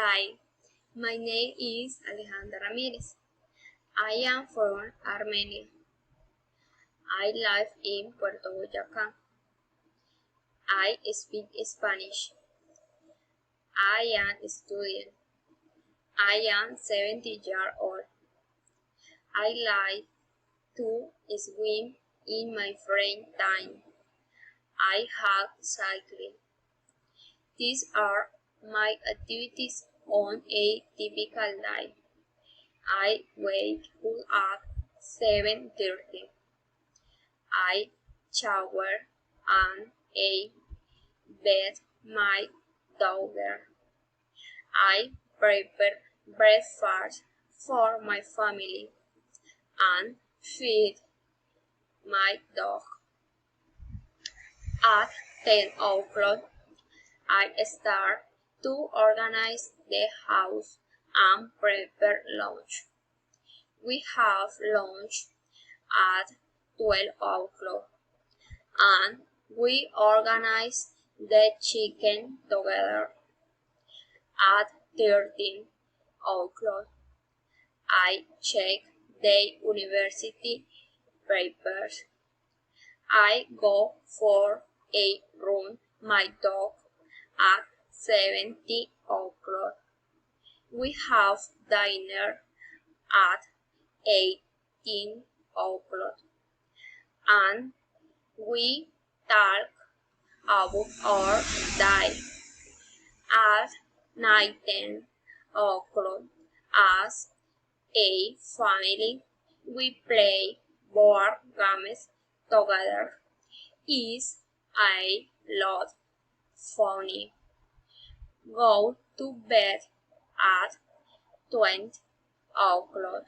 Hi, my name is Alejandra Ramirez. I am from Armenia. I live in Puerto Boyacá. I speak Spanish. I am a student. I am 70 years old. I like to swim in my free time. I have cycling. These are my activities on a typical day. I wake up at 7:30. I shower and I bathe my daughter. I prepare breakfast for my family and feed my dog. At 10 o'clock, I start to organize the house and prepare lunch. We have lunch at 12 o'clock and we organize the chicken together. At 13 o'clock, I check the university papers. I go for a run my dog at 70 o'clock. We have dinner at 18 o'clock and we talk about our day. At 19 o'clock, as a family, we play board games together. It's a lot funny. Go to bed at 20 o'clock.